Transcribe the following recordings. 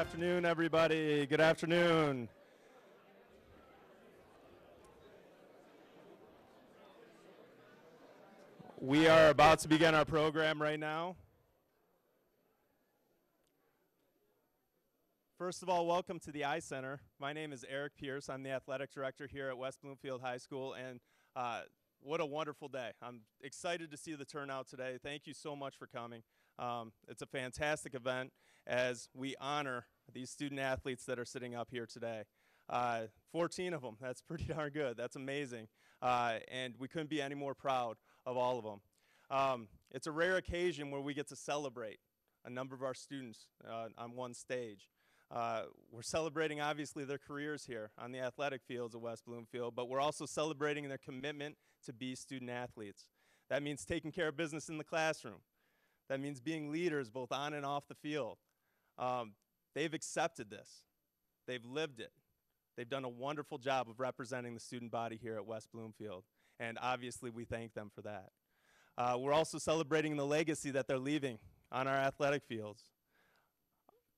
afternoon, everybody. Good afternoon. We are about to begin our program right now. First of all, welcome to the I-Center. My name is Eric Pierce. I'm the athletic director here at West Bloomfield High School, and what a wonderful day. I'm excited to see the turnout today. Thank you so much for coming. It's a fantastic event as we honor these student athletes that are sitting up here today. 14 of them, that's pretty darn good. That's amazing. And we couldn't be any more proud of all of them. It's a rare occasion where we get to celebrate a number of our students on one stage. We're celebrating, obviously, their careers here on the athletic fields of West Bloomfield, but we're also celebrating their commitment to be student athletes. That means taking care of business in the classroom. That means being leaders both on and off the field. They've accepted this. They've lived it. They've done a wonderful job of representing the student body here at West Bloomfield, and obviously we thank them for that. We're also celebrating the legacy that they're leaving on our athletic fields.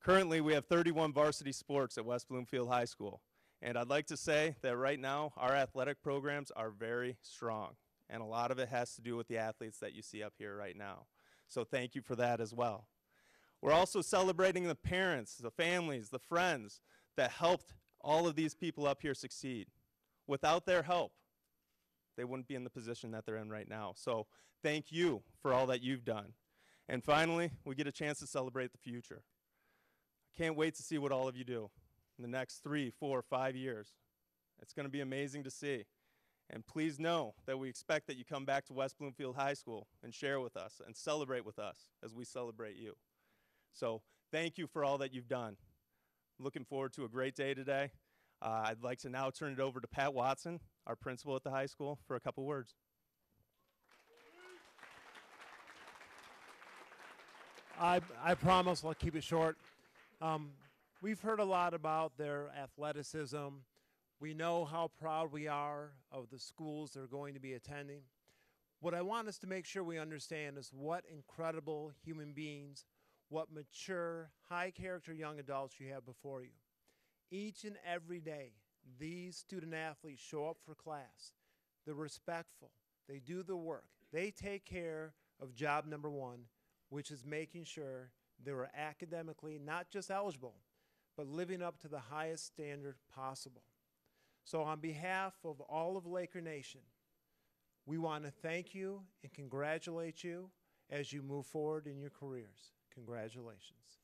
Currently, we have 31 varsity sports at West Bloomfield High School, and I'd like to say that right now our athletic programs are very strong, and a lot of it has to do with the athletes that you see up here right now. So thank you for that as well. We're also celebrating the parents, the families, the friends that helped all of these people up here succeed. Without their help, they wouldn't be in the position that they're in right now. So thank you for all that you've done. And finally, we get a chance to celebrate the future. I can't wait to see what all of you do in the next 3, 4, 5 years. It's going to be amazing to see. And please know that we expect that you come back to West Bloomfield High School and share with us and celebrate with us as we celebrate you. So thank you for all that you've done. Looking forward to a great day today. I'd like to now turn it over to Pat Watson, our principal at the high school, for a couple words. I promise I'll keep it short. We've heard a lot about their athleticism. We know how proud we are of the schools they're going to be attending. What I want us to make sure we understand is what incredible human beings, what mature, high-character young adults you have before you. Each and every day, these student athletes show up for class. They're respectful. They do the work. They take care of job number one, which is making sure they are academically not just eligible, but living up to the highest standard possible. So on behalf of all of Laker Nation, we want to thank you and congratulate you as you move forward in your careers. Congratulations.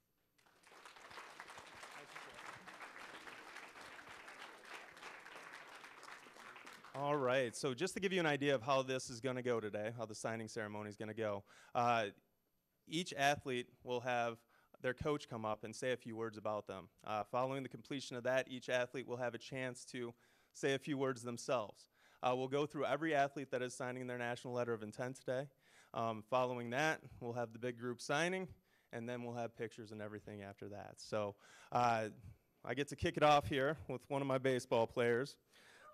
All right, so just to give you an idea of how this is going to go today, how the signing ceremony is going to go, each athlete will have their coach come up and say a few words about them. Following the completion of that, each athlete will have a chance to say a few words themselves. We'll go through every athlete that is signing their national letter of intent today. Following that, we'll have the big group signing, and then we'll have pictures and everything after that. So I get to kick it off here with one of my baseball players.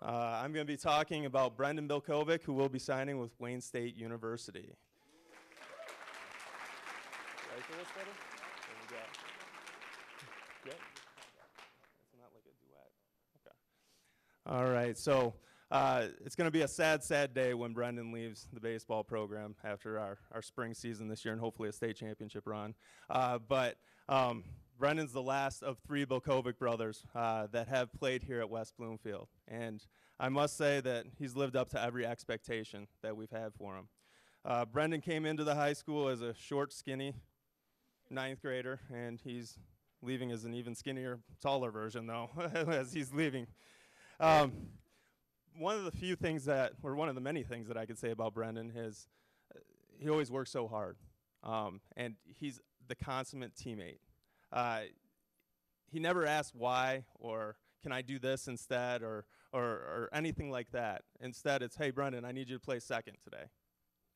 I'm going to be talking about Brendan Bilkovic, who will be signing with Wayne State University. Ready for this, buddy? There we go. Good. It's not like a duet. Okay. All right, so it's going to be a sad, sad day when Brendan leaves the baseball program after our spring season this year and hopefully a state championship run. But Brendan's the last of 3 Bilkovic brothers that have played here at West Bloomfield. And I must say that he's lived up to every expectation that we've had for him. Brendan came into the high school as a short, skinny 9th grader, and he's leaving as an even skinnier, taller version, though, as he's leaving. One of the few things that, or one of the many things that I could say about Brendan is he always works so hard, and he's the consummate teammate. He never asks why or can I do this instead or anything like that. Instead, it's, hey, Brendan, I need you to play second today.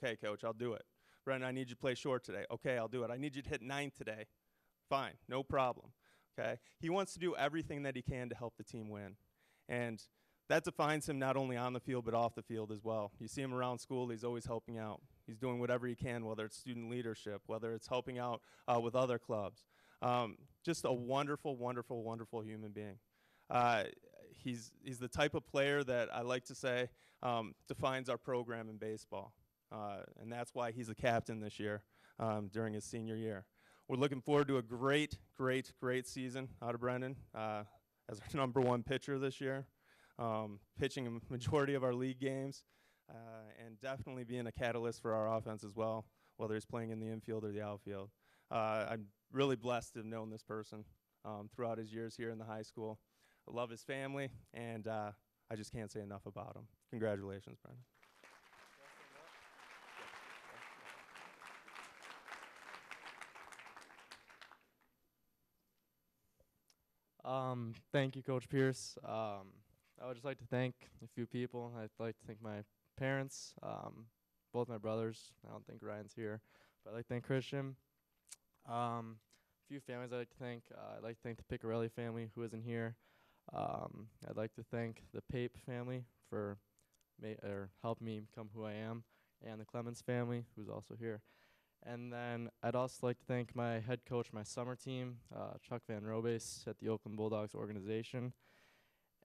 Okay, coach, I'll do it. Brendan, I need you to play short today. Okay, I'll do it. I need you to hit 9th today. Fine, no problem. Okay? He wants to do everything that he can to help the team win. And that defines him not only on the field but off the field as well. You see him around school, he's always helping out. He's doing whatever he can, whether it's student leadership, whether it's helping out with other clubs. just a wonderful, wonderful, wonderful human being. He's the type of player that I like to say defines our program in baseball, and that's why he's a captain this year during his senior year. We're looking forward to a great, great, great season out of Brendan as our #1 pitcher this year, pitching a majority of our league games, and definitely being a catalyst for our offense as well, whether he's playing in the infield or the outfield. I'm really blessed to have known this person throughout his years here in the high school. I love his family, and I just can't say enough about him. Congratulations, Brendan. Thank you, Coach Pierce. I would just like to thank a few people. I'd like to thank my parents, both my brothers. I don't think Ryan's here, but I'd like to thank Christian. A few families I'd like to thank. I'd like to thank the Picarelli family, who isn't here. I'd like to thank the Pape family for helping me become who I am, and the Clemens family, who's also here. And then I'd also like to thank my head coach, my summer team, Chuck Van Robes at the Oakland Bulldogs organization.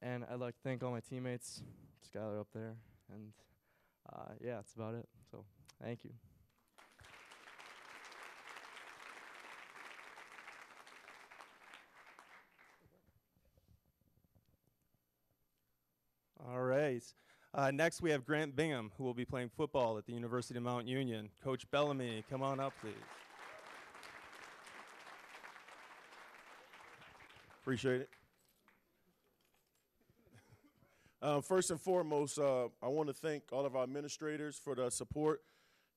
And I'd like to thank all my teammates, Skylar up there. And yeah, that's about it. So thank you. All right. Next, we have Grant Bingham, who will be playing football at the University of Mount Union. Coach Bellamy, come on up, please. Appreciate it. First and foremost, I want to thank all of our administrators for the support.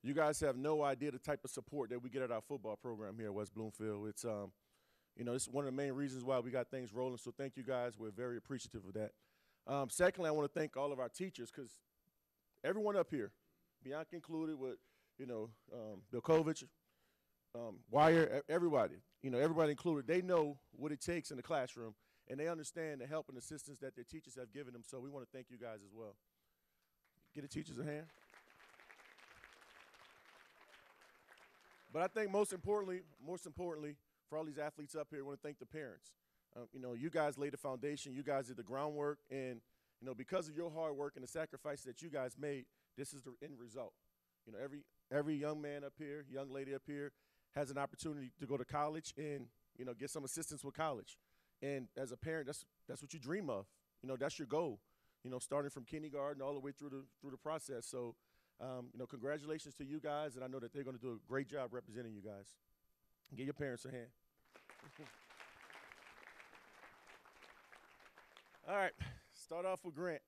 You guys have no idea the type of support that we get at our football program here at West Bloomfield. It's, it's one of the main reasons why we got things rolling, so thank you guys. We're very appreciative of that. Secondly, I want to thank all of our teachers, because everyone up here, Bianca included, with Bilkovich, Wire, everybody, everybody included, they know what it takes in the classroom, and they understand the help and assistance that their teachers have given them. So we want to thank you guys as well. Get the teachers a hand. But I think most importantly, for all these athletes up here, I want to thank the parents. You guys laid the foundation. You guys did the groundwork. And, because of your hard work and the sacrifice that you guys made, this is the end result. Every young man up here, young lady up here has an opportunity to go to college and, get some assistance with college. And as a parent, that's what you dream of. That's your goal, starting from kindergarten all the way through the process. So, congratulations to you guys. And I know that they're going to do a great job representing you guys. Give your parents a hand. All right, start off with Grant.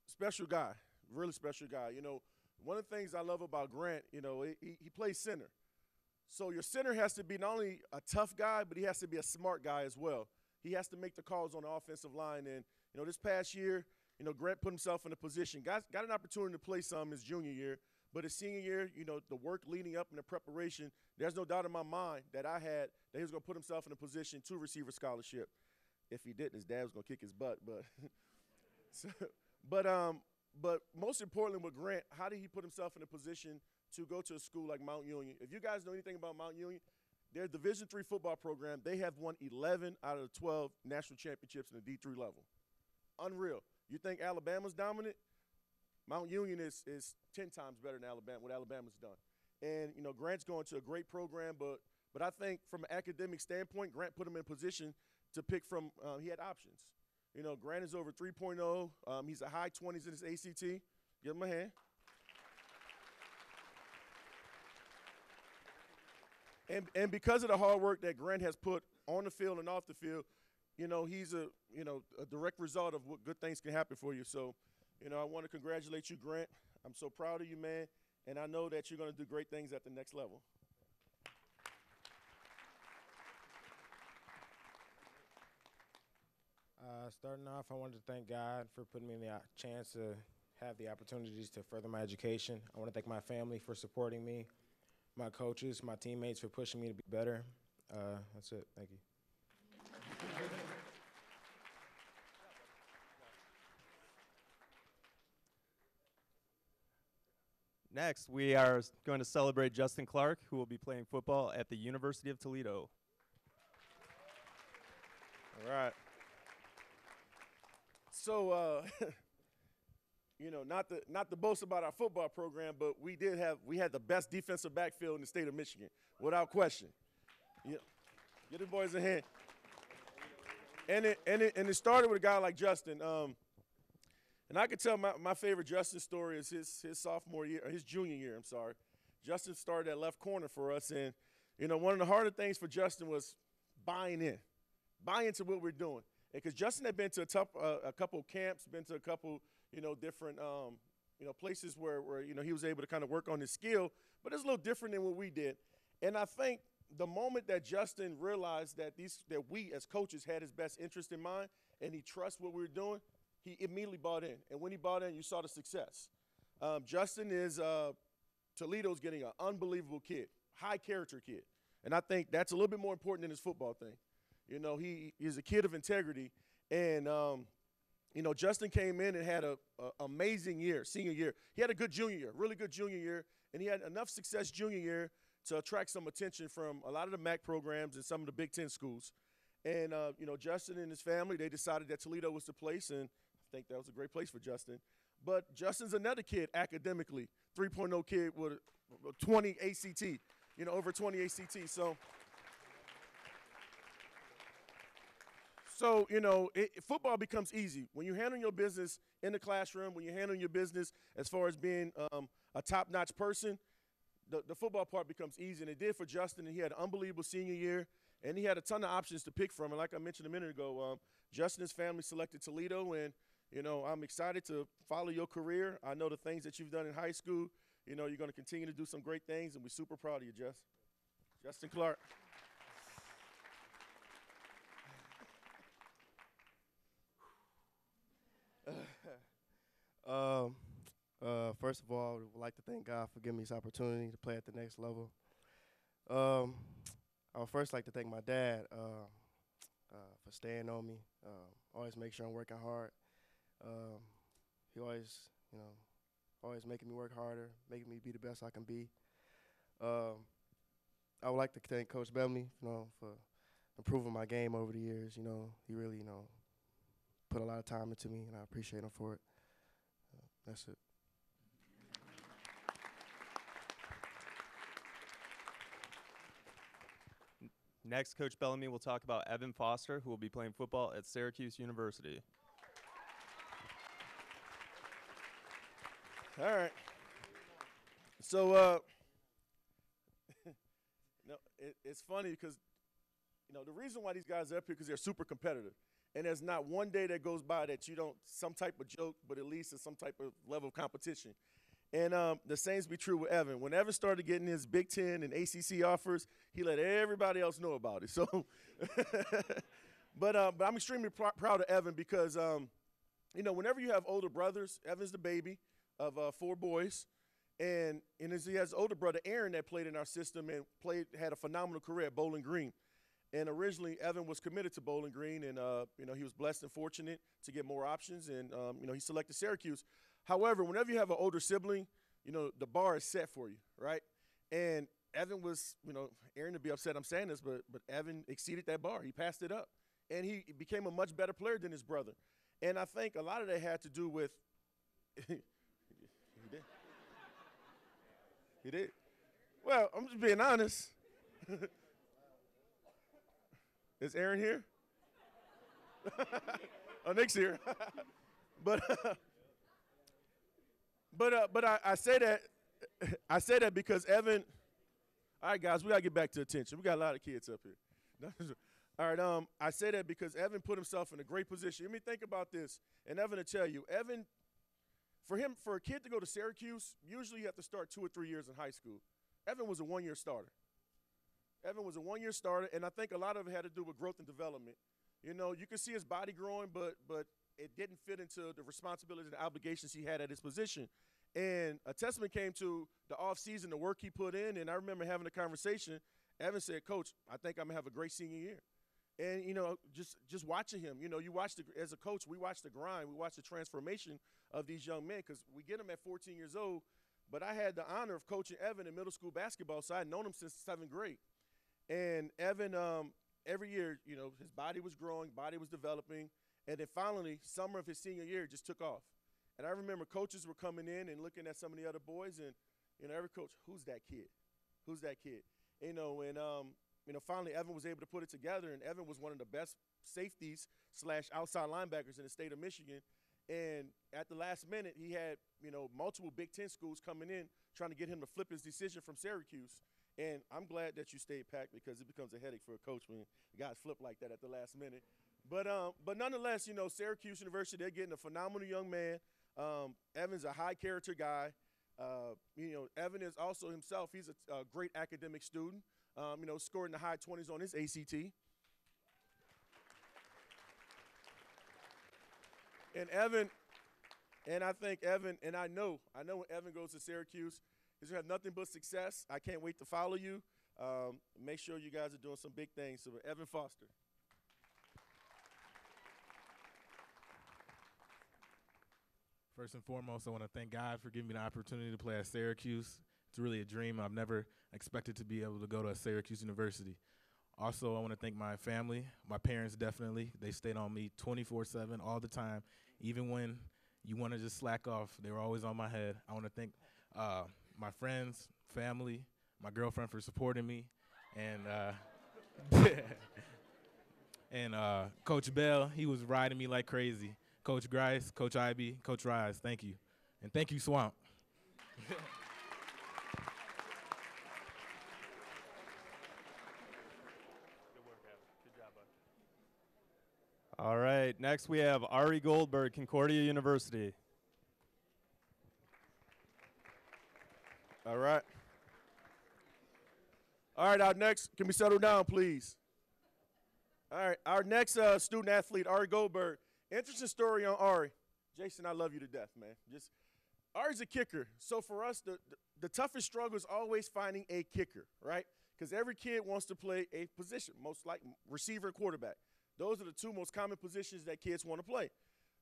Special guy, really special guy. One of the things I love about Grant, he plays center. So your center has to be not only a tough guy, but he has to be a smart guy as well. He has to make the calls on the offensive line. And, this past year, Grant put himself in a position. Got an opportunity to play some his junior year. But his senior year, the work leading up and the preparation, there's no doubt in my mind that that he was going to put himself in a position to receive a scholarship. If he didn't, his dad was going to kick his butt. But most importantly with Grant, how did he put himself in a position to go to a school like Mount Union? If you guys know anything about Mount Union, their Division III football program, they have won 11 out of the 12 national championships in the D3 level. Unreal. You think Alabama's dominant? Mount Union is 10 times better than Alabama, what Alabama's done. And, Grant's going to a great program, but I think from an academic standpoint, Grant put him in position to pick from. He had options. Grant is over 3.0. He's a high 20s in his ACT. Give him a hand. And because of the hard work that Grant has put on the field and off the field, he's a direct result of what good things can happen for you. So, I want to congratulate you, Grant. I'm so proud of you, man, and I know that you're going to do great things at the next level. Starting off, I wanted to thank God for putting me in the chance to have the opportunities to further my education. I want to thank my family for supporting me, my coaches, my teammates for pushing me to be better. That's it. Thank you. Next, we are going to celebrate Justin Clark, who will be playing football at the University of Toledo. All right. So, not to boast about our football program, but we had the best defensive backfield in the state of Michigan, without question. Yeah. Get the boys a hand. And it started with a guy like Justin. And I could tell my favorite Justin story is his sophomore year, or his junior year, I'm sorry. Justin started at left corner for us, and, one of the harder things for Justin was buying into what we're doing. Because Justin had been to a couple camps, been to a couple, different, places where he was able to kind of work on his skill, but it's a little different than what we did. And I think the moment that Justin realized that we as coaches had his best interest in mind, and he trusts what we were doing, he immediately bought in. And when he bought in, you saw the success. Justin is Toledo's getting an unbelievable kid, high character kid. And I think that's a little bit more important than his football thing. He is a kid of integrity. And, Justin came in and had an amazing year, senior year. He had a good junior year, really good junior year. And he had enough success junior year to attract some attention from a lot of the MAC programs and some of the Big Ten schools. And, Justin and his family, they decided that Toledo was the place, and I think that was a great place for Justin. But Justin's another kid academically, 3.0 kid with 20 ACT, over 20 ACT. So football becomes easy. When you handle your business in the classroom, when you handle your business as far as being a top-notch person, the football part becomes easy, and it did for Justin. And he had an unbelievable senior year, and he had a ton of options to pick from. And like I mentioned a minute ago, Justin's family selected Toledo, and, I'm excited to follow your career. I know the things that you've done in high school. You're going to continue to do some great things, and we're super proud of you, Justin Clark. First of all, I would like to thank God for giving me this opportunity to play at the next level. I would first like to thank my dad for staying on me, always make sure I'm working hard. He always making me work harder, making me be the best I can be. I would like to thank Coach Bellamy, for improving my game over the years. He really, put a lot of time into me, and I appreciate him for it. That's it. Next, Coach Bellamy will talk about Evan Foster, who will be playing football at Syracuse University. All right. So, it's funny because, the reason why these guys are up here because they're super competitive. And there's not one day that goes by that you don't some type of joke, but at least it's some type of level of competition. And the same be true with Evan. When Evan started getting his Big Ten and ACC offers, he let everybody else know about it. So, but I'm extremely proud of Evan because, whenever you have older brothers, Evan's the baby of 4 boys. And he has older brother, Aaron, that played in our system and had a phenomenal career at Bowling Green. And originally, Evan was committed to Bowling Green, and, he was blessed and fortunate to get more options, and, he selected Syracuse. However, whenever you have an older sibling, the bar is set for you, right? And Evan was, Aaron would be upset I'm saying this, but Evan exceeded that bar. He passed it up, and he became a much better player than his brother. And I think a lot of that had to do with he did. He did. Well, I'm just being honest. Is Aaron here? Oh, Nick's here. But I say that because Evan. All right, guys, we gotta get back to attention. We got a lot of kids up here. All right, I say that because Evan put himself in a great position. Let me think about this, and Evan will tell you, Evan, for a kid to go to Syracuse, usually you have to start 2 or 3 years in high school. Evan was a 1-year starter. Evan was a 1-year starter, and I think a lot of it had to do with growth and development. You could see his body growing, but it didn't fit into the responsibilities and obligations he had at his position. And a testament came to the offseason, the work he put in, and I remember having a conversation. Evan said, Coach, I think I'm going to have a great senior year. And, just watching him, you watch as a coach, we watch the grind, we watch the transformation of these young men because we get them at 14 years old, but I had the honor of coaching Evan in middle school basketball, so I had known him since 7th grade. And Evan, every year, you know, his body was growing, body was developing, and then finally, summer of his senior year, just took off. And I remember coaches were coming in and looking at some of the other boys, and, you know, every coach, who's that kid? Who's that kid? You know, and, you know, finally Evan was able to put it together, and Evan was one of the best safeties / outside linebackers in the state of Michigan. And at the last minute, he had, you know, multiple Big Ten schools coming in trying to get him to flip his decision from Syracuse. And I'm glad that you stayed, Pack, because it becomes a headache for a coach when guys flip like that at the last minute. But nonetheless, you know, Syracuse University, they're getting a phenomenal young man. Evan's a high-character guy. You know, Evan is also himself, he's a great academic student, you know, scored in the high 20s on his ACT. And Evan, and I think Evan, and I know when Evan goes to Syracuse, he's going to have nothing but success. I can't wait to follow you. Make sure you guys are doing some big things. So Evan Foster. First and foremost, I want to thank God for giving me the opportunity to play at Syracuse. It's really a dream. I've never expected to be able to go to Syracuse University. Also, I want to thank my family, my parents definitely. They stayed on me 24/7 all the time. Even when you want to just slack off, they were always on my head. I want to thank my friends, family, my girlfriend for supporting me, and and Coach Bell, he was riding me like crazy. Coach Grice, Coach Ivy, Coach Rise, thank you. And thank you, Swamp. All right, next we have Ari Goldberg, Concordia University. All right. All right, our next, can we settle down, please? All right, our next student athlete, Ari Goldberg. Interesting story on Ari. Jason, I love you to death, man. Ari's a kicker. So for us, the toughest struggle is always finding a kicker, right? Because every kid wants to play a position, most like receiver and quarterback. Those are the two most common positions that kids want to play.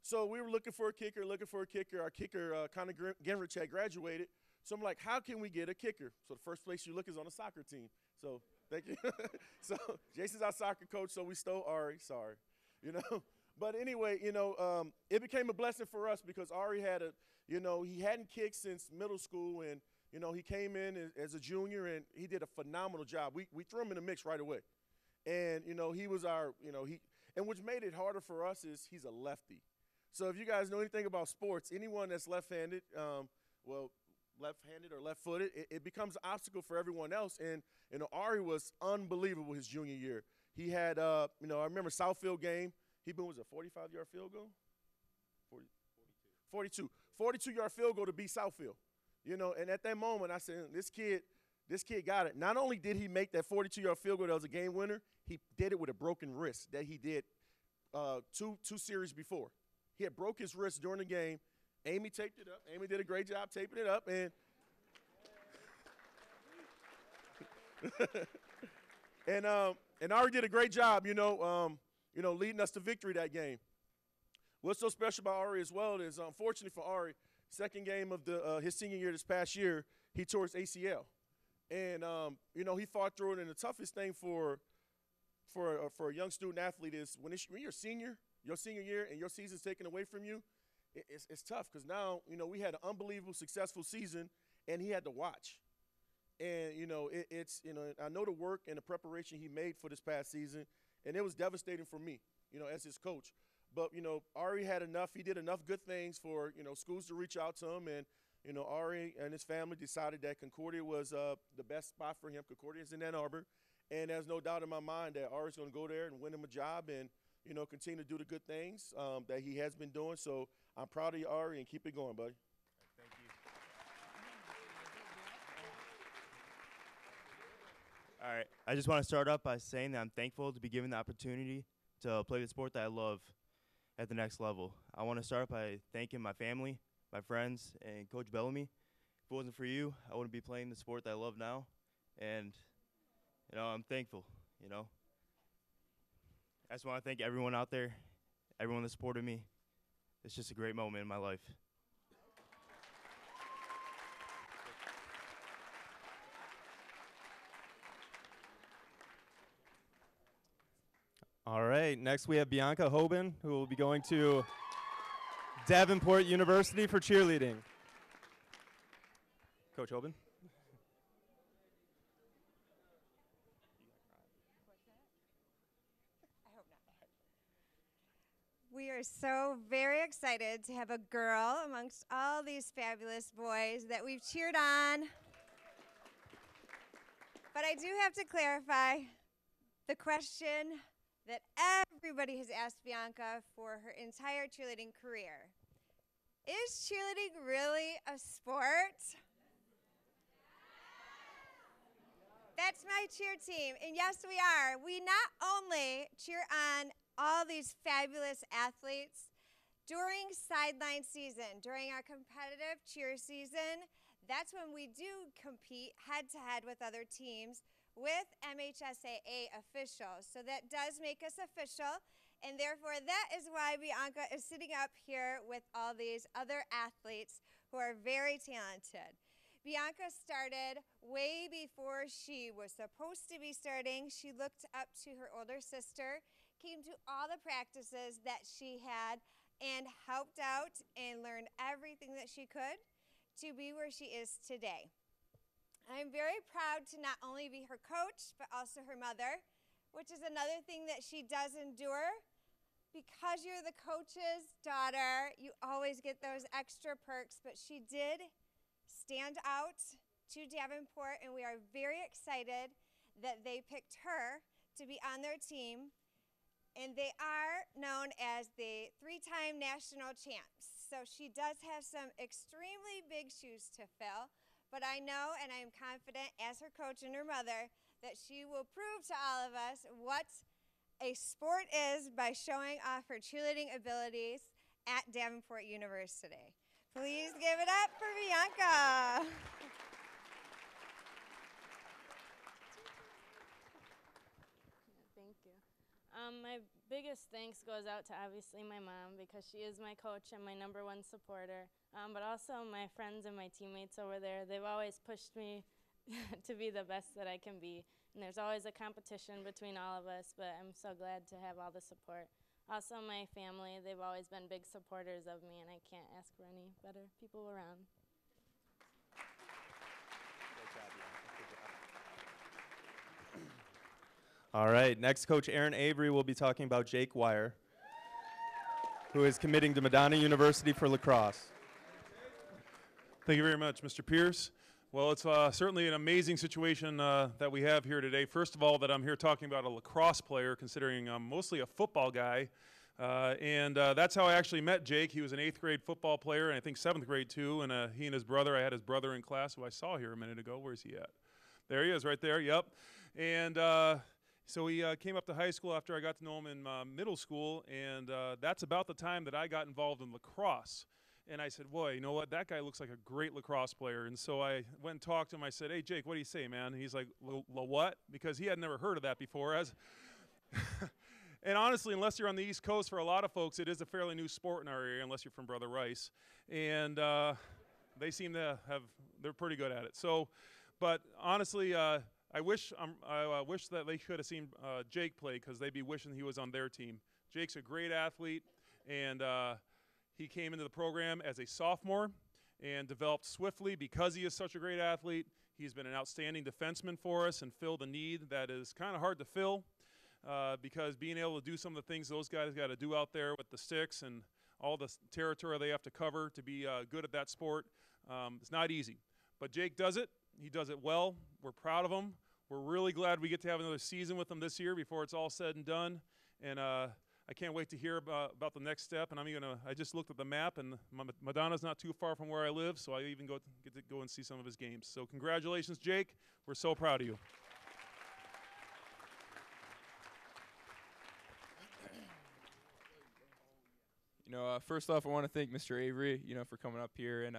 So we were looking for a kicker. Our kicker, Connor Genrich, had graduated. So I'm like, how can we get a kicker? So the first place you look is on the soccer team. So thank you. So Jason's our soccer coach, so we stole Ari. Sorry. You know. But anyway, you know, it became a blessing for us because Ari had he hadn't kicked since middle school, and, you know, he came in as a junior, and he did a phenomenal job. We threw him in the mix right away. And, you know, he was our, you know, and which made it harder for us is he's a lefty. So if you guys know anything about sports, anyone that's left-handed, left-handed or left-footed, it becomes an obstacle for everyone else. And, you know, Ari was unbelievable his junior year. He had, you know, I remember Southfield game. He was a 45-yard field goal? 42. 42-yard field goal to beat Southfield. You know, and at that moment I said, this kid got it. Not only did he make that 42-yard field goal that was a game winner, he did it with a broken wrist that he did two series before. He had broke his wrist during the game. Amy taped it up. Amy did a great job taping it up. And Ari did a great job, leading us to victory that game. What's so special about Ari as well is, unfortunately for Ari, second game of his senior year this past year, he tore his ACL. And, he fought through it. And the toughest thing for a young student athlete is when you're senior, your senior year, and your season's taken away from you, it's tough because now, we had an unbelievable, successful season, and he had to watch. And, I know the work and the preparation he made for this past season, and it was devastating for me, as his coach. But, Ari had enough. He did enough good things for, schools to reach out to him. And, Ari and his family decided that Concordia was the best spot for him. Concordia is in Ann Arbor. And there's no doubt in my mind that Ari's going to go there and win him a job and, continue to do the good things that he has been doing. So I'm proud of you, Ari, and keep it going, buddy. Thank you. All right. I just want to start up by saying that I'm thankful to be given the opportunity to play the sport that I love at the next level. I want to start by thanking my family, my friends, and Coach Bellamy. If it wasn't for you, I wouldn't be playing the sport that I love now. And, I'm thankful, I just want to thank everyone out there, everyone that supported me. It's just a great moment in my life. All right, next we have Bianca Hoban, who will be going to Davenport University for cheerleading. Coach Hoban. We are so very excited to have a girl amongst all these fabulous boys that we've cheered on. But I do have to clarify the question that everybody has asked Bianca for her entire cheerleading career. Is cheerleading really a sport? That's my cheer team, and yes, we are. We not only cheer on all these fabulous athletes during sideline season, during our competitive cheer season. That's when we do compete head-to-head with other teams with MHSAA officials. So that does make us official, and therefore that is why Bianca is sitting up here with all these other athletes who are very talented. Bianca started way before she was supposed to be starting. She looked up to her older sister, came to all the practices that she had, and helped out and learned everything that she could to be where she is today. I'm very proud to not only be her coach, but also her mother, which is another thing that she does endure. Because you're the coach's daughter, you always get those extra perks, but she did stand out to Davenport, and we are very excited that they picked her to be on their team. And they are known as the 3-time national champs. So she does have some extremely big shoes to fill, but I know and I am confident as her coach and her mother that she will prove to all of us what a sport is by showing off her cheerleading abilities at Davenport University. Please give it up for Bianca. Thank you. My biggest thanks goes out to obviously my mom, because she is my coach and my #1 supporter, but also my friends and my teammates over there. They've always pushed me to be the best that I can be, and there's always a competition between all of us, but I'm so glad to have all the support. Also my family, they've always been big supporters of me, and I can't ask for any better people around. All right, next Coach Aaron Avery will be talking about Jake Wire, who is committing to Madonna University for lacrosse. Thank you very much, Mr. Pierce. Well, it's certainly an amazing situation that we have here today. First of all, that I'm here talking about a lacrosse player, considering I'm mostly a football guy. And that's how I actually met Jake. He was an 8th grade football player, and I think 7th grade too. And he and his brother, I had his brother in class, who I saw here a minute ago. Where's he at? There he is, right there, yep. And so he came up to high school after I got to know him in middle school, and that's about the time that I got involved in lacrosse. And I said, boy, you know what, that guy looks like a great lacrosse player. And so I went and talked to him. I said, hey, Jake, what do you say, man? And he's like, what? Because he had never heard of that before. And honestly, unless you're on the East Coast, for a lot of folks, it is a fairly new sport in our area, unless you're from Brother Rice. And they seem to they're pretty good at it. So, but honestly, I wish that they could have seen Jake play, because they'd be wishing he was on their team. Jake's a great athlete, and he came into the program as a sophomore and developed swiftly because he is such a great athlete. He's been an outstanding defenseman for us and filled a need that is kind of hard to fill, because being able to do some of the things those guys got to do out there with the sticks and all the territory they have to cover to be good at that sport, it's not easy. But Jake does it. He does it well. We're proud of him. We're really glad we get to have another season with him this year before it's all said and done. And I can't wait to hear about the next step. And I just looked at the map, and Madonna's not too far from where I live, so I even get to go and see some of his games. So congratulations, Jake. We're so proud of you. First off, I want to thank Mr. Avery, for coming up here and,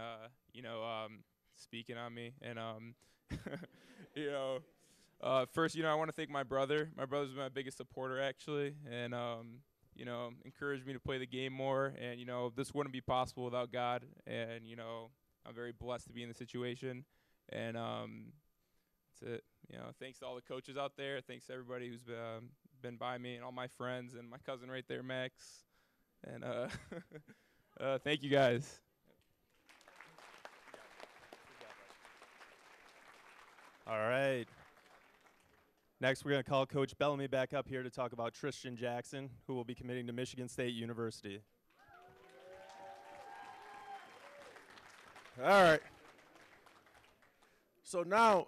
speaking on me. And, first, I want to thank my brother. My brother's my biggest supporter, actually, and, encouraged me to play the game more. And, this wouldn't be possible without God. And, I'm very blessed to be in the situation. And that's it. Thanks to all the coaches out there. Thanks to everybody who's been by me, and all my friends, and my cousin right there, Max. And thank you guys. All right. Next, we're going to call Coach Bellamy back up here to talk about Tristan Jackson, who will be committing to Michigan State University. All right. So now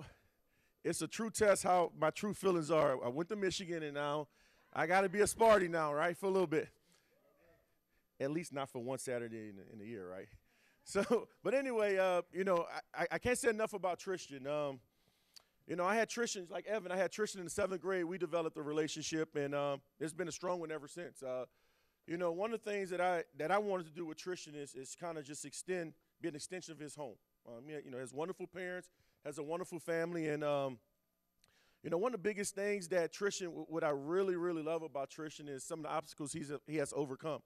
it's a true test how my true feelings are. I went to Michigan, and now I got to be a Sparty now, right, for a little bit. At least not for one Saturday in the year, right? So, but anyway, you know, I can't say enough about Tristan. You know, I had Tristan, like Evan, I had Tristan in the 7th grade. We developed a relationship, and it's been a strong one ever since. You know, one of the things that I wanted to do with Tristan is kind of just be an extension of his home. You know, has wonderful parents, has a wonderful family, and you know, one of the biggest things that Tristan, what I really, really love about Tristan is some of the obstacles he has overcome.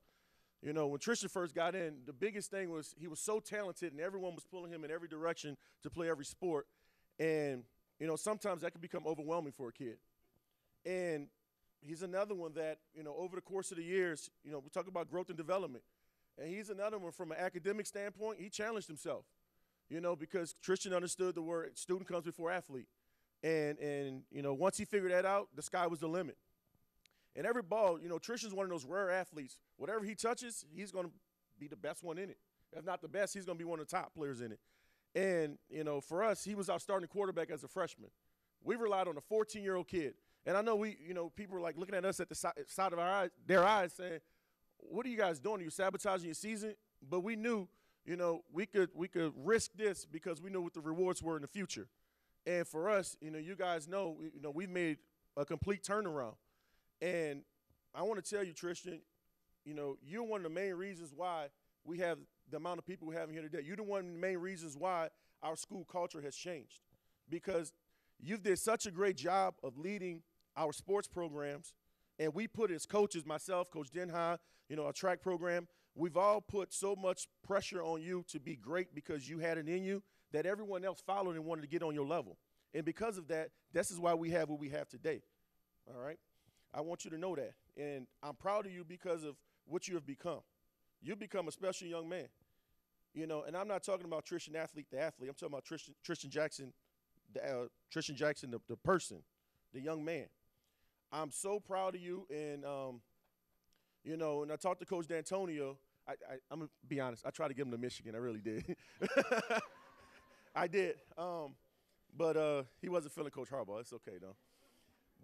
You know, when Tristan first got in, the biggest thing was he was so talented, and everyone was pulling him in every direction to play every sport, and you know, sometimes that can become overwhelming for a kid. And he's another one that, you know, over the course of the years, you know, we talk about growth and development. And he's another one from an academic standpoint, he challenged himself, you know, because Tristan understood the word student comes before athlete. And you know, once he figured that out, the sky was the limit. And every ball, you know, Tristan's one of those rare athletes. Whatever he touches, he's going to be the best one in it. If not the best, he's going to be one of the top players in it. And, you know, for us, he was our starting quarterback as a freshman. We relied on a 14-year-old kid. And I know people were like looking at us at the side of their eyes saying, what are you guys doing? Are you sabotaging your season? But we knew, you know, we could risk this because we knew what the rewards were in the future. And for us, you know, you guys know, you know, we've made a complete turnaround. And I want to tell you, Tristan, you know, you're one of the main reasons why we have the amount of people we have here today. You're the one of the main reasons why our school culture has changed, because you've did such a great job of leading our sports programs, and we put as coaches, myself, Coach Denha, you know, our track program, we've all put so much pressure on you to be great because you had it in you that everyone else followed and wanted to get on your level. And because of that, this is why we have what we have today, all right? I want you to know that, and I'm proud of you because of what you have become. You've become a special young man, you know, and I'm not talking about Tristan athlete, the athlete. I'm talking about Tristan Jackson, the person, the young man. I'm so proud of you, and you know, and I talked to Coach D'Antonio. I'm gonna be honest. I tried to get him to Michigan. I really did. I did, but he wasn't feeling Coach Harbaugh. It's okay though.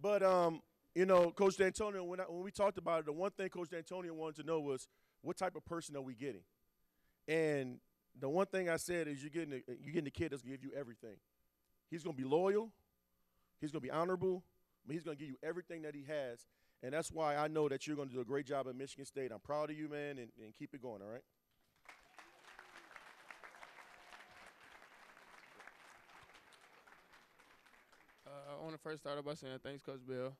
But you know, Coach D'Antonio, when we talked about it, the one thing Coach D'Antonio wanted to know was, what type of person are we getting? And the one thing I said is you're getting the kid that's going to give you everything. He's going to be loyal. He's going to be honorable. But he's going to give you everything that he has. And that's why I know that you're going to do a great job at Michigan State. I'm proud of you, man, and keep it going, all right? I want to first start off by saying thanks, Coach Bill.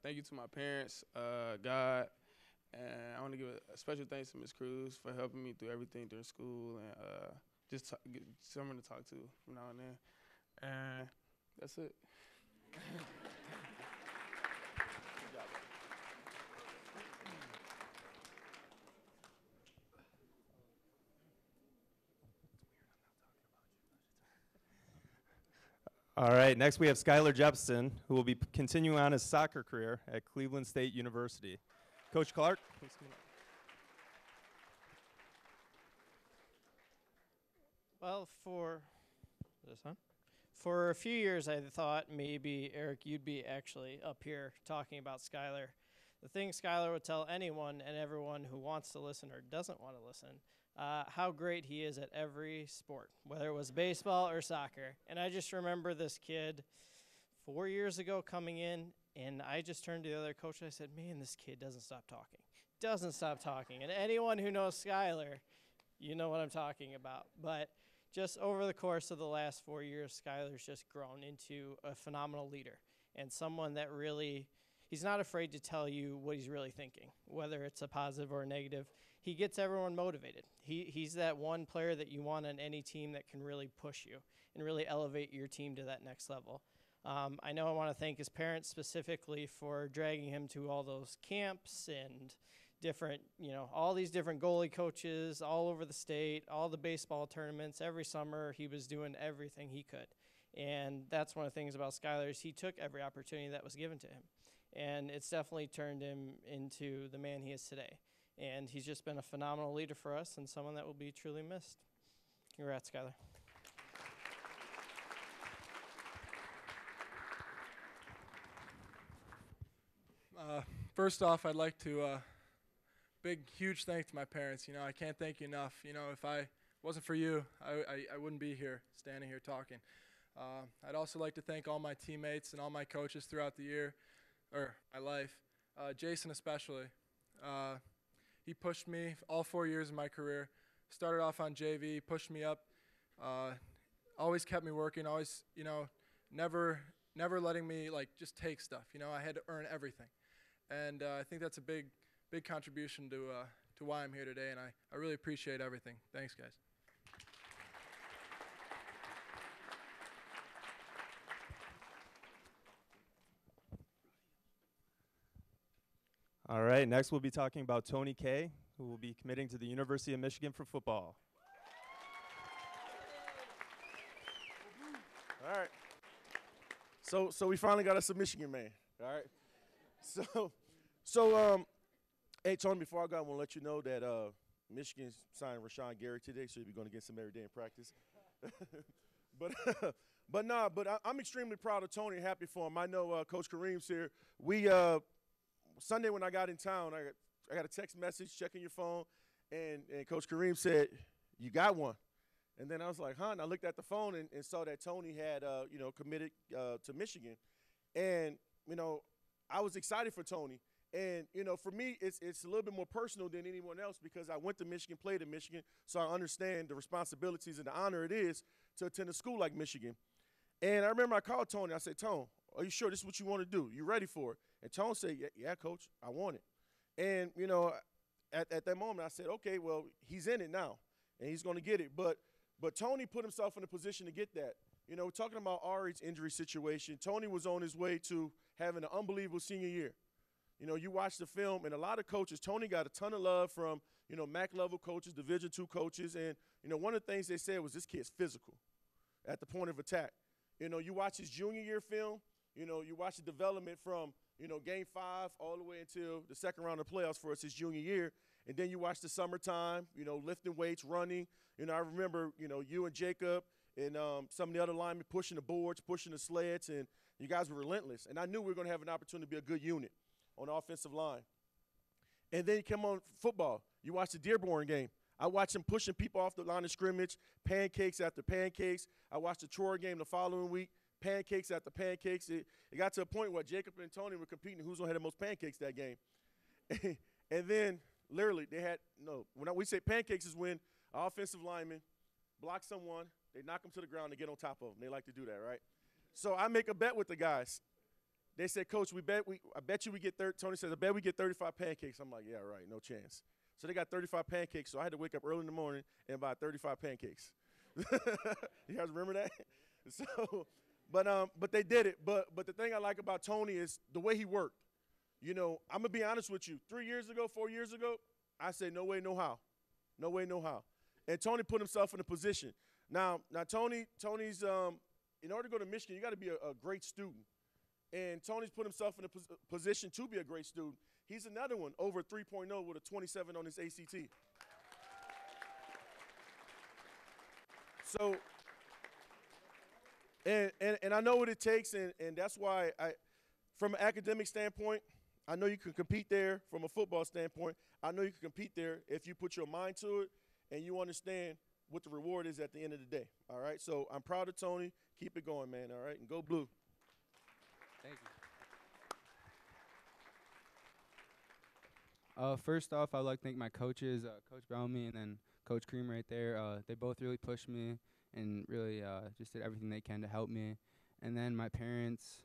Thank you to my parents, God. And I want to give a special thanks to Ms. Cruz for helping me through everything during school, and just get someone to talk to from now and then. And that's it. All right, next we have Skylar Jepson, who will be continuing on his soccer career at Cleveland State University. Coach Clark, please come up. Well, for a few years, I thought maybe, Eric, you'd be actually up here talking about Skylar. The thing Skylar would tell anyone and everyone who wants to listen or doesn't want to listen, how great he is at every sport, whether it was baseball or soccer. And I just remember this kid 4 years ago coming in, and I just turned to the other coach and I said, man, this kid doesn't stop talking. Doesn't stop talking. And anyone who knows Skylar, you know what I'm talking about. But just over the course of the last 4 years, Skylar's just grown into a phenomenal leader and someone that really, he's not afraid to tell you what he's really thinking, whether it's a positive or a negative. He gets everyone motivated. He's that one player that you want on any team that can really push you and really elevate your team to that next level. I know I want to thank his parents specifically for dragging him to all those camps and different, all these different goalie coaches all over the state, all the baseball tournaments. Every summer he was doing everything he could. And that's one of the things about Skylar is he took every opportunity that was given to him. And it's definitely turned him into the man he is today. And he's just been a phenomenal leader for us and someone that will be truly missed. Congrats, Skylar. First off, I'd like to huge thanks to my parents. I can't thank you enough. If I wasn't for you, I wouldn't be here, standing here talking. I'd also like to thank all my teammates and all my coaches throughout the year, or my life. Jason especially. He pushed me all 4 years of my career. Started off on JV, pushed me up, always kept me working, always, never letting me just take stuff. I had to earn everything. And I think that's a big contribution to why I'm here today, and I really appreciate everything. Thanks, guys. All right, next we'll be talking about Tony Kay, who will be committing to the University of Michigan for football. All right. So we finally got us a Michigan man. All right. So hey, Tony, before I go, I want to let you know that Michigan signed Rashawn Gary today, so you'll be going against him every day in practice. But I'm extremely proud of Tony and happy for him. I know Coach Kareem's here. We Sunday when I got in town, I got a text message, checking your phone, and Coach Kareem said, "You got one." And then I was like, "Huh?" And I looked at the phone and saw that Tony had, committed to Michigan. And, I was excited for Tony. And, for me, it's a little bit more personal than anyone else because I went to Michigan, played in Michigan, so I understand the responsibilities and the honor it is to attend a school like Michigan. And I remember I called Tony. I said, "Tone, are you sure this is what you want to do? You ready for it?" And Tone said, yeah, Coach, I want it. And, at that moment, I said, okay, well, he's in it now, and he's going to get it. But Tony put himself in a position to get that. Talking about Ari's injury situation, Tony was on his way to having an unbelievable senior year. You watch the film, and a lot of coaches, Tony got a ton of love from, MAC-level coaches, Division II coaches, and, one of the things they said was this kid's physical at the point of attack. You watch his junior year film, you watch the development from, game 5 all the way until the second round of playoffs for us his junior year. And then you watch the summertime, lifting weights, running. I remember, you and Jacob and some of the other linemen pushing the boards, pushing the sleds, and you guys were relentless. And I knew we were going to have an opportunity to be a good unit on the offensive line. And then you come on football. You watch the Dearborn game. I watched him pushing people off the line of scrimmage, pancakes after pancakes. I watched the Troy game the following week, pancakes after pancakes. It got to a point where Jacob and Tony were competing who's going to have the most pancakes that game. And then, literally, they had when we say pancakes is when an offensive lineman block someone, they knock them to the ground and get on top of them. They like to do that, right? So I make a bet with the guys. They said, "Coach, I bet you we get 30." Tony says, "I bet we get 35 pancakes." I'm like, "Yeah, right, no chance." So they got 35 pancakes, so I had to wake up early in the morning and buy 35 pancakes. You guys remember that? So, but they did it. But the thing I like about Tony is the way he worked. I'm going to be honest with you. 4 years ago, I said, no way, no how. No way, no how. And Tony put himself in a position. Now Tony's, in order to go to Michigan, you got to be a great student. And Tony's put himself in a position to be a great student. He's another one, over 3.0 with a 27 on his ACT. So, and I know what it takes, and that's why from an academic standpoint, I know you can compete there. From a football standpoint, I know you can compete there if you put your mind to it and you understand what the reward is at the end of the day. All right, so I'm proud of Tony. Keep it going, man. All right, and go Blue. Thank you. First off, I'd like to thank my coaches, Coach Bellamy and then Coach Cream right there. They both really pushed me and really just did everything they can to help me. And then my parents,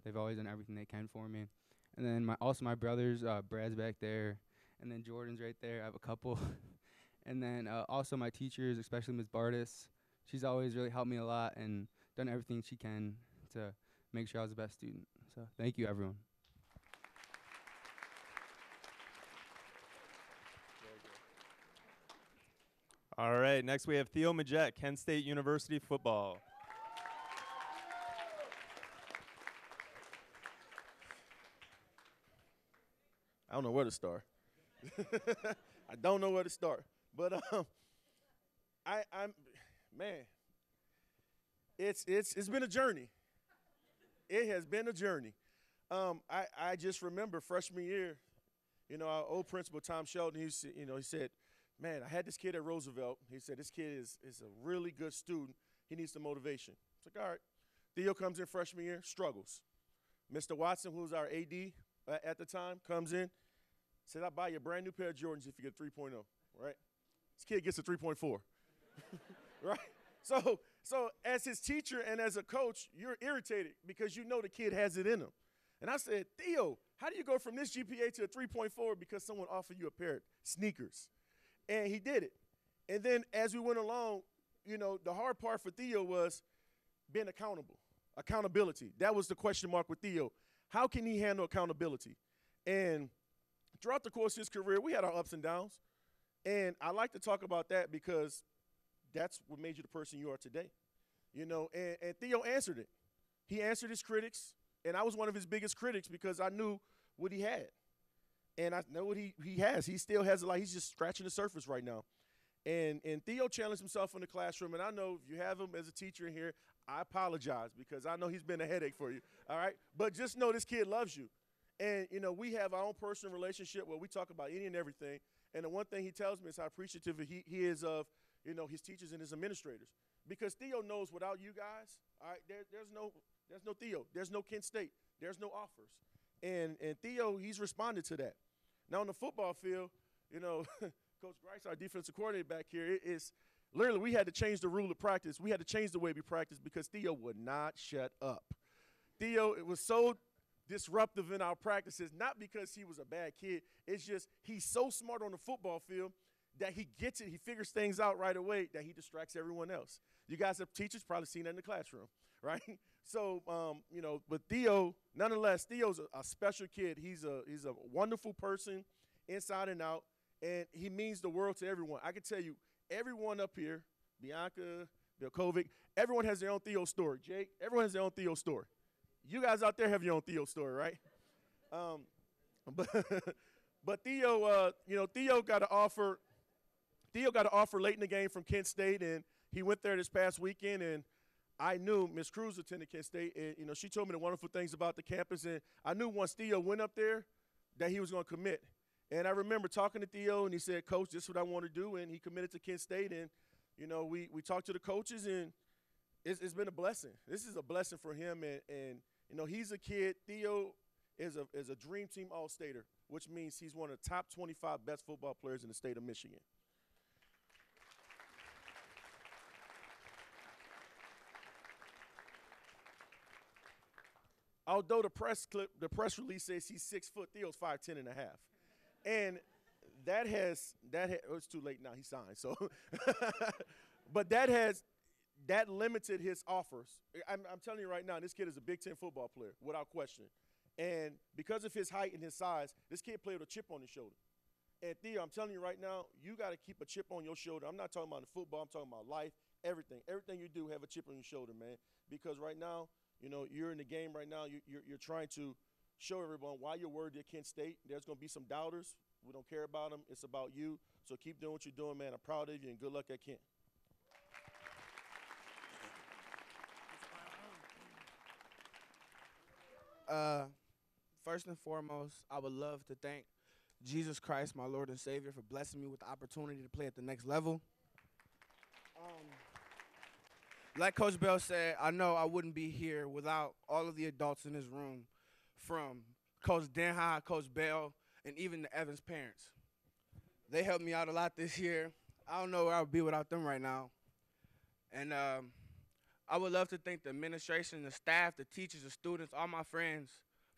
they've always done everything they can for me. And then also my brothers, Brad's back there, and then Jordan's right there. I have a couple. And then also my teachers, especially Ms. Bardis. She's always really helped me a lot and done everything she can to make sure I was the best student. So thank you, everyone. All right, next we have Theo Majette, Kent State University football. I don't know where to start. I don't know where to start. But I'm man, it's been a journey. It has been a journey. I just remember freshman year, our old principal Tom Shelton. He said, "Man, I had this kid at Roosevelt." He said, "This kid is a really good student. He needs some motivation." It's like, all right. Theo comes in freshman year, struggles. Mr. Watson, who was our AD at the time, comes in, said, "I'll buy you a brand new pair of Jordans if you get 3.0, right? This kid gets a 3.4, right? So as his teacher and as a coach, you're irritated because you know the kid has it in him. And I said, "Theo, how do you go from this GPA to a 3.4 because someone offered you a pair of sneakers?" And he did it. And then as we went along, the hard part for Theo was being accountable, accountability. That was the question mark with Theo. How can he handle accountability? And throughout the course of his career, we had our ups and downs. And I like to talk about that because that's what made you the person you are today. And Theo answered it. He answered his critics, and I was one of his biggest critics because I knew what he had. And I know what he has. He still has a lot. He's just scratching the surface right now. And Theo challenged himself in the classroom, and I know if you have him as a teacher in here, I apologize because I know he's been a headache for you, all right? But just know this kid loves you. And, we have our own personal relationship where we talk about any and everything. And the one thing he tells me is how appreciative he is of, his teachers and his administrators. Because Theo knows without you guys, all right, there's no Theo. There's no Kent State. There's no offers. And Theo, he's responded to that. Now on the football field, Coach Grice, our defensive coordinator back here, it's literally we had to change the rule of practice. We had to change the way we practice because Theo would not shut up. Theo, it was so disruptive in our practices, not because he was a bad kid. It's just he's so smart on the football field that he gets it. He figures things out right away that he distracts everyone else. You guys have teachers probably seen that in the classroom, right? So, but Theo, nonetheless, Theo's a special kid. He's a wonderful person inside and out, and he means the world to everyone. I can tell you, everyone up here, Bianca, Bill Kovic, everyone has their own Theo story. Jake, everyone has their own Theo story. You guys out there have your own Theo story, right? But Theo, Theo got an offer. Theo got an offer late in the game from Kent State, and he went there this past weekend. And I knew Miss Cruz attended Kent State, and she told me the wonderful things about the campus. And I knew once Theo went up there that he was going to commit. And I remember talking to Theo, and he said, "Coach, this is what I want to do." And he committed to Kent State, and we talked to the coaches, and it's been a blessing. This is a blessing for him, and he's a kid. Theo is a dream team all-stater, which means he's one of the top 25 best football players in the state of Michigan. Although the press release says he's 6 foot, Theo's 5'10" and a half. And it's too late now, he signed, so. But that limited his offers. I'm telling you right now, this kid is a Big Ten football player, without question. And because of his height and his size, this kid played with a chip on his shoulder. And Theo, I'm telling you right now, you got to keep a chip on your shoulder. I'm not talking about the football, I'm talking about life, everything. Everything you do, have a chip on your shoulder, man. Because right now, you're in the game right now. You're trying to show everyone why you're worthy at Kent State. There's going to be some doubters. We don't care about them. It's about you. So keep doing what you're doing, man. I'm proud of you, and good luck at Kent. First and foremost, I would love to thank Jesus Christ, my Lord and Savior, for blessing me with the opportunity to play at the next level. Like Coach Bell said, I know I wouldn't be here without all of the adults in this room, from Coach Denha, Coach Bell, and even the Evans parents. They helped me out a lot this year. I don't know where I would be without them right now. And I would love to thank the administration, the staff, the teachers, the students, all my friends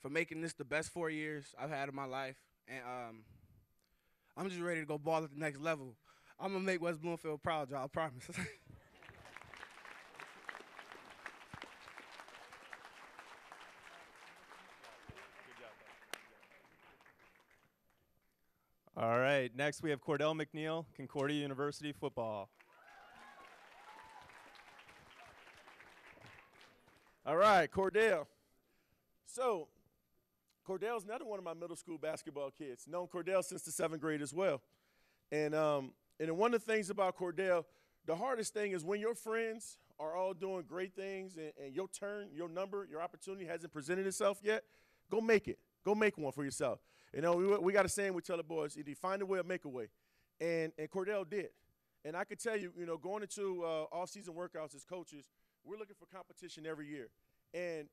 for making this the best 4 years I've had in my life. And I'm just ready to go ball at the next level. I'm going to make West Bloomfield proud, y'all, I promise. All right, next we have Cordell McNeil, Concordia University football. All right, Cordell. So, Cordell's another one of my middle school basketball kids. Known Cordell since the 7th grade as well. And one of the things about Cordell, the hardest thing is when your friends are all doing great things and your turn, your number, your opportunity hasn't presented itself yet, go make it. Go make one for yourself. You know, we got a saying we tell the boys, either find a way or make a way. And Cordell did. And I could tell you, you know, going into off-season workouts as coaches, we're looking for competition every year. And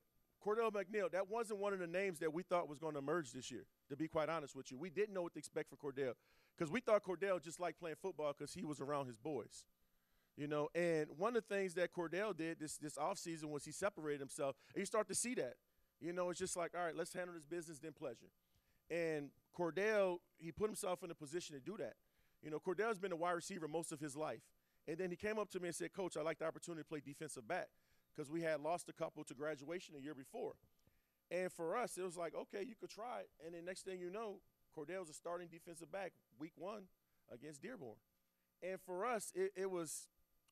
Cordell McNeil, that wasn't one of the names that we thought was going to emerge this year, to be quite honest with you. We didn't know what to expect for Cordell because we thought Cordell just liked playing football because he was around his boys. You know, and one of the things that Cordell did this offseason was he separated himself, and you start to see that. You know, it's just like, all right, let's handle this business, then pleasure. And Cordell, he put himself in a position to do that. You know, Cordell's been a wide receiver most of his life. And then he came up to me and said, Coach, I'd like the opportunity to play defensive back because we had lost a couple to graduation a year before. And for us, it was like, okay, you could try it. And then next thing you know, Cordell's a starting defensive back week 1 against Dearborn. And for us, it was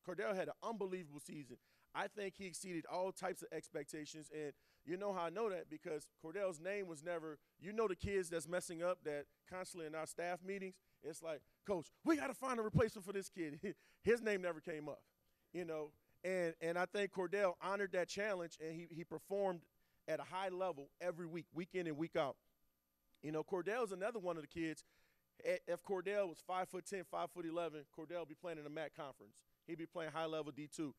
Cordell had an unbelievable season. I think he exceeded all types of expectations. And you know how I know that because Cordell's name was never, you know, the kids that's messing up that constantly in our staff meetings, it's like, Coach, we got to find a replacement for this kid. His name never came up, you know. And I think Cordell honored that challenge, and he performed at a high level every week, week in and week out. You know, Cordell's another one of the kids. If Cordell was 5'10", 5'11", Cordell would be playing in the MAC conference. He'd be playing high-level D2.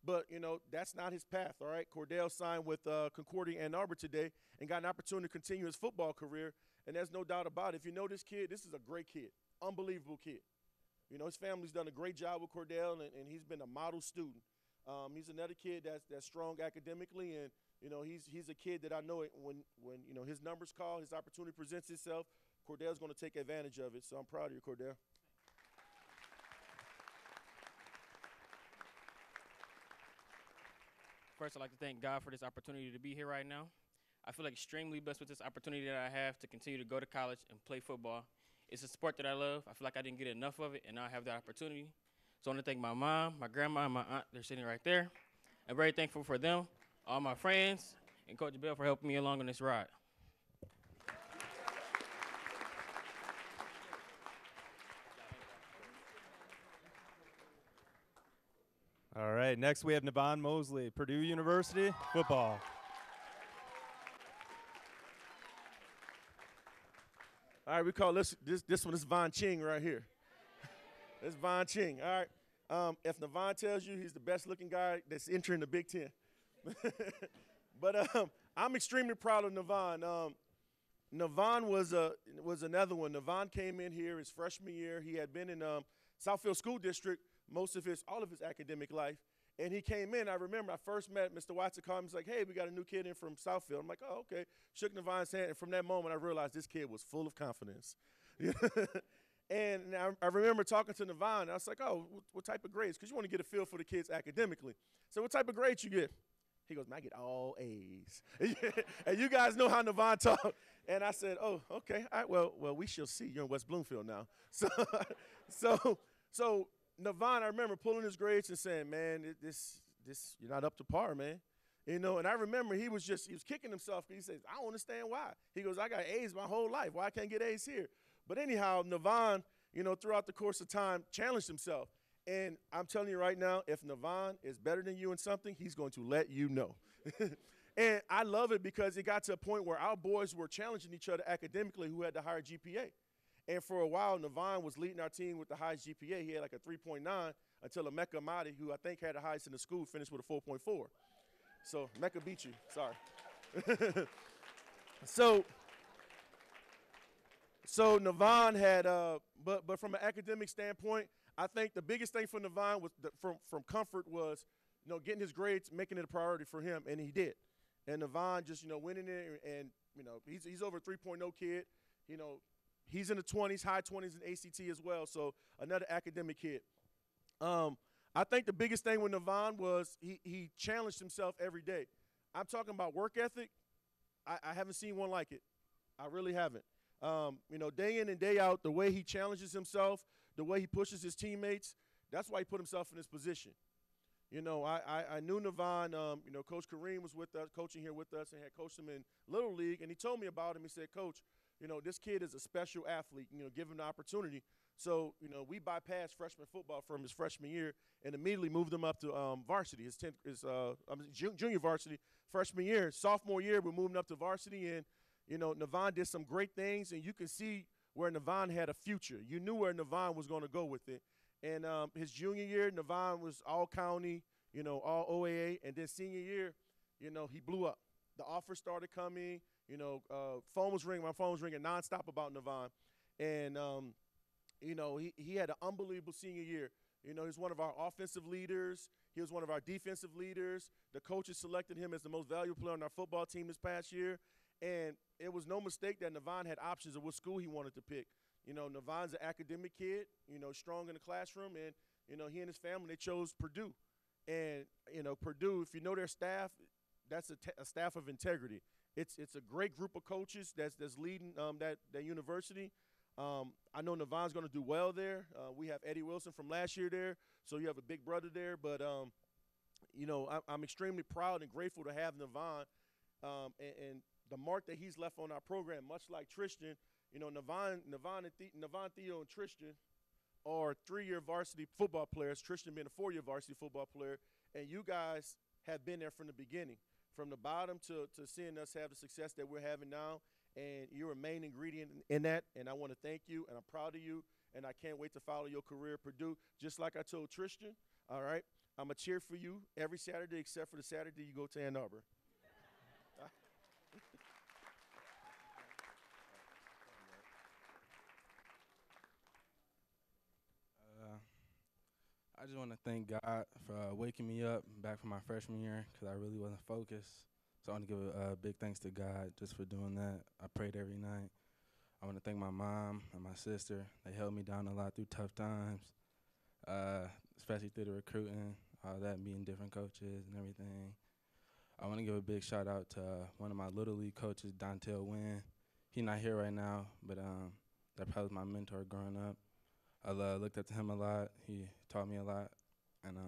But, you know, that's not his path, all right? Cordell signed with Concordia Ann Arbor today and got an opportunity to continue his football career, and there's no doubt about it. If you know this kid, this is a great kid, unbelievable kid. You know, his family's done a great job with Cordell, and he's been a model student. He's another kid that's strong academically, and, you know, he's a kid that I know when you know, his numbers call, his opportunity presents itself, Cordell's going to take advantage of it. So I'm proud of you, Cordell. First, I'd like to thank God for this opportunity to be here right now. I feel extremely blessed with this opportunity that I have to continue to go to college and play football. It's a sport that I love. I feel like I didn't get enough of it, and now I have that opportunity. So I want to thank my mom, my grandma, and my aunt. They're sitting right there. I'm very thankful for them, all my friends, and Coach Bell for helping me along on this ride. All right, next we have Navon Mosley, Purdue University football. All right, we call this one is Von Ching right here. This is Von Ching. All right. If Navon tells you he's the best-looking guy that's entering the Big Ten. But I'm extremely proud of Navon. Navon was another one. Navon came in here his freshman year. He had been in Southfield School District all of his academic life. And he came in. I remember I first met Mr. Watson called me. He's like, hey, we got a new kid in from Southfield. I'm like, oh, okay. Shook Navon's hand. And from that moment, I realized this kid was full of confidence. And I remember talking to Navon. And I was like, oh, what type of grades? Because you want to get a feel for the kids academically. So what type of grades you get? He goes, man, I get all A's. And you guys know how Navon talks. And I said, oh, okay. All right, well, we shall see. You're in West Bloomfield now. So Navon, I remember pulling his grades and saying, man, this you're not up to par, man. You know, and I remember he was kicking himself. He says, I don't understand why. He goes, I got A's my whole life. Why I can't get A's here? But anyhow, Navon, you know, throughout the course of time, challenged himself. And I'm telling you right now, if Navon is better than you in something, he's going to let you know. And I love it because it got to a point where our boys were challenging each other academically who had the higher GPA. And for a while, Navon was leading our team with the highest GPA. He had like a 3.9 until Emeka Amadi, who I think had the highest in the school, finished with a 4.4. So Emeka beat you. Sorry. So Navon had, but from an academic standpoint, I think the biggest thing for Navon was from comfort was, you know, getting his grades, making it a priority for him, and he did. And Navon just, you know, went in there and, you know, he's over a 3.0 kid. You know, he's in the 20s, high 20s in ACT as well, so another academic kid. I think the biggest thing with Navon was he challenged himself every day. I'm talking about work ethic. I haven't seen one like it. I really haven't. Day in and day out, the way he challenges himself, the way he pushes his teammates, that's why he put himself in this position. I knew Navon. Coach Kareem was with us, coaching here with us, and had coached him in Little League. And he told me about him. He said, Coach, this kid is a special athlete. Give him the opportunity. So, we bypassed freshman football from his freshman year and immediately moved him up to varsity, his junior varsity freshman year. Sophomore year, we're moving up to varsity. And, Navon did some great things. And you can see where Navon had a future. You knew where Navon was going to go with it. And his junior year, Navon was all-county, all OAA. And then senior year, he blew up. The offers started coming. Phone was ringing. My phone was ringing nonstop about Navon. And, he had an unbelievable senior year. He's one of our offensive leaders. He was one of our defensive leaders. The coaches selected him as the most valuable player on our football team this past year. And it was no mistake that Navon had options of what school he wanted to pick. Navon's an academic kid, strong in the classroom, and, he and his family, they chose Purdue. And, Purdue, if you know their staff, that's a staff of integrity. It's a great group of coaches that's leading that university. I know Navon's going to do well there. We have Eddie Wilson from last year there, so you have a big brother there. But, I'm extremely proud and grateful to have Navon and the mark that he's left on our program, much like Tristan. Navon, Theo, and Tristan are 3-year varsity football players, Tristan being a 4-year varsity football player, and you guys have been there from the beginning, from the bottom to seeing us have the success that we're having now, and you're a main ingredient in that, and I want to thank you, and I'm proud of you, and I can't wait to follow your career at Purdue. Just like I told Tristan, all right, I'm going to cheer for you every Saturday except for the Saturday you go to Ann Arbor. I just want to thank God for waking me up back from my freshman year because I really wasn't focused. So I want to give a big thanks to God just for doing that. I prayed every night. I want to thank my mom and my sister. They held me down a lot through tough times, especially through the recruiting, all that, meeting different coaches and everything. I want to give a big shout out to one of my Little League coaches, Dontel Wynn. He's not here right now, but that probably was my mentor growing up. I looked up to him a lot. He taught me a lot. And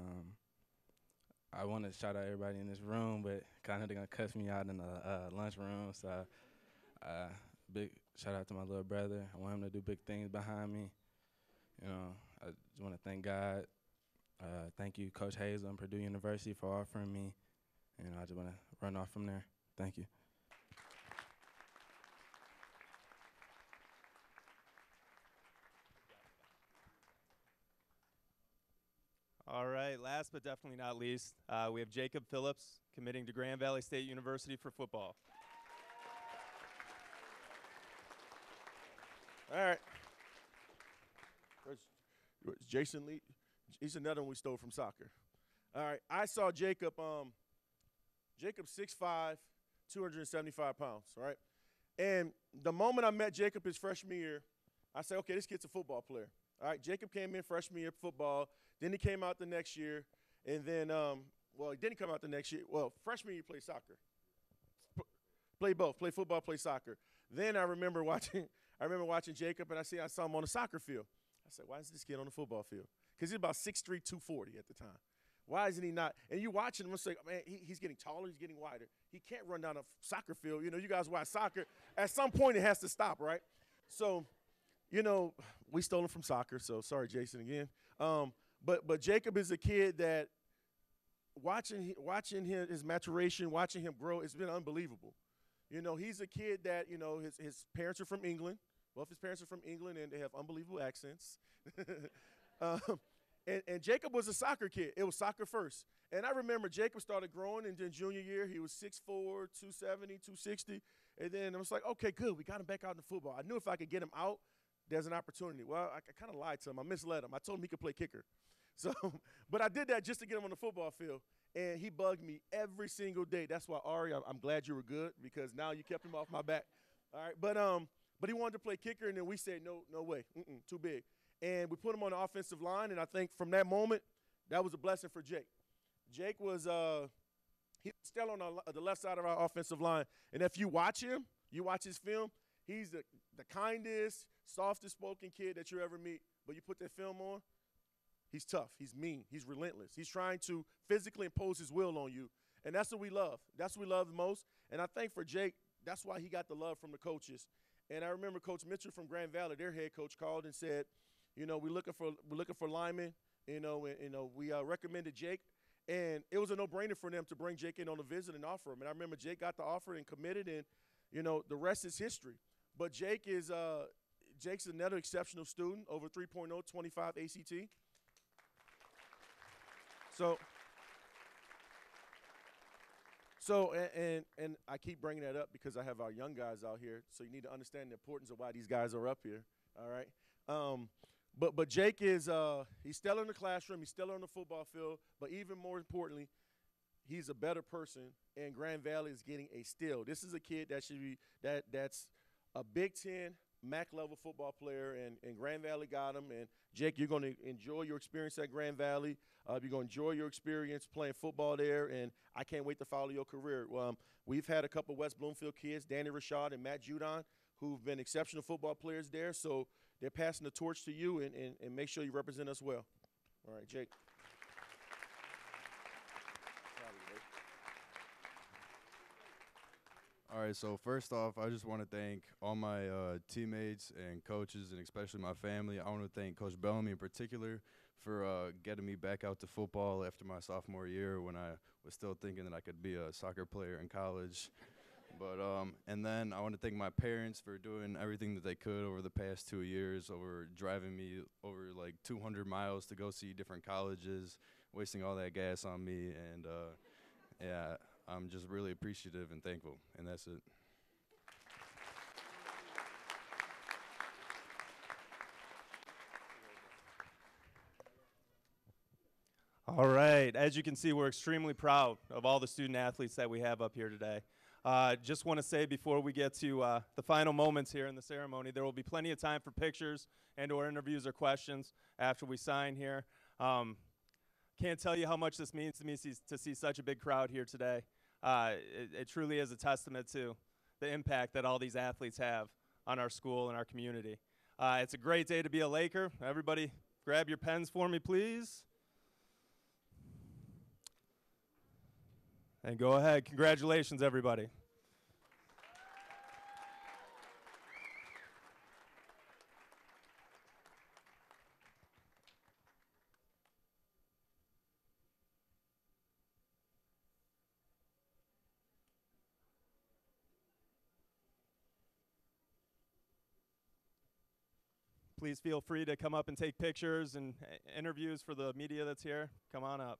I want to shout out everybody in this room, but kind of they're going to cuss me out in the lunchroom. So big shout out to my little brother. I want him to do big things behind me. I just want to thank God. Thank you, Coach Hazel and Purdue University for offering me. And I just want to run off from there. Thank you. All right, last but definitely not least, we have Jacob Phillips committing to Grand Valley State University for football. All right. Where's Jason Lee? He's another one we stole from soccer. All right, I saw Jacob. Jacob's 6'5", 275 pounds, right? And the moment I met Jacob his freshman year, I said, okay, this kid's a football player. All right, Jacob came in freshman year football. Then he came out the next year. And then, he didn't come out the next year. Well, freshman year he played soccer. Play both, play football, play soccer. Then I remember watching Jacob, and I saw him on the soccer field. I said, why is this kid on the football field? Because he's about 6'3", 240 at the time. Why isn't he not? And you watching him, it's like, man, he's getting taller, he's getting wider. He can't run down a soccer field. You guys watch soccer. At some point, it has to stop, right? So, we stole him from soccer, so sorry, Jason, again. But Jacob is a kid that watching his maturation, watching him grow, it's been unbelievable. He's a kid that, his parents are from England. Both his parents are from England, and they have unbelievable accents. And Jacob was a soccer kid. It was soccer first. And I remember Jacob started growing, and then junior year, he was 6'4", 270, 260. And then I was like, okay, good, we got him back out in football. I knew if I could get him out, there's an opportunity. Well, I kind of lied to him. I misled him. I told him he could play kicker. So, but I did that just to get him on the football field. And he bugged me every single day. That's why, Ari, I'm glad you were good because now you kept him off my back. All right, but he wanted to play kicker, and then we said, no way, too big. And we put him on the offensive line, and I think from that moment, that was a blessing for Jake. Jake was he was still on the left side of our offensive line. And if you watch him, you watch his film, he's the the kindest, softest spoken kid that you ever meet, but you put that film on, he's tough, he's mean, he's relentless. He's trying to physically impose his will on you, and that's what we love. That's what we love the most, and I think for Jake, that's why he got the love from the coaches. And I remember Coach Mitchell from Grand Valley, their head coach, called and said, you know, we're looking for linemen. We recommended Jake, and it was a no-brainer for them to bring Jake in on a visit and offer him. And I remember Jake got the offer and committed, and the rest is history. But Jake's another exceptional student, over 3.0, 25 ACT. So I keep bringing that up because I have our young guys out here, so you need to understand the importance of why these guys are up here, all right? But Jake is he's stellar in the classroom, he's stellar on the football field, but even more importantly, he's a better person, and Grand Valley is getting a steal. This is a kid that should be that's a Big Ten MAC level football player, and Grand Valley got him. And Jake, you're going to enjoy your experience at Grand Valley. You're going to enjoy your experience playing football there, and I can't wait to follow your career. We've had a couple West Bloomfield kids, Danny Rashad and Matt Judon, who've been exceptional football players there. So they're passing the torch to you, and make sure you represent us well. All right, Jake. All right, so first off, I just want to thank all my teammates and coaches, and especially my family. I want to thank Coach Bellamy in particular for getting me back out to football after my sophomore year when I was still thinking that I could be a soccer player in college. But and then I want to thank my parents for doing everything that they could over the past 2 years, over driving me over like 200 miles to go see different colleges, wasting all that gas on me, and yeah. I'm just really appreciative and thankful, and that's it. All right. As you can see, we're extremely proud of all the student athletes that we have up here today. Just want to say before we get to the final moments here in the ceremony, there will be plenty of time for pictures and/or interviews or questions after we sign here. Can't tell you how much this means to me to see such a big crowd here today. It truly is a testament to the impact that all these athletes have on our school and our community. It's a great day to be a Laker. Everybody grab your pens for me, please. And go ahead. Congratulations, everybody. Please feel free to come up and take pictures and interviews for the media that's here. Come on up.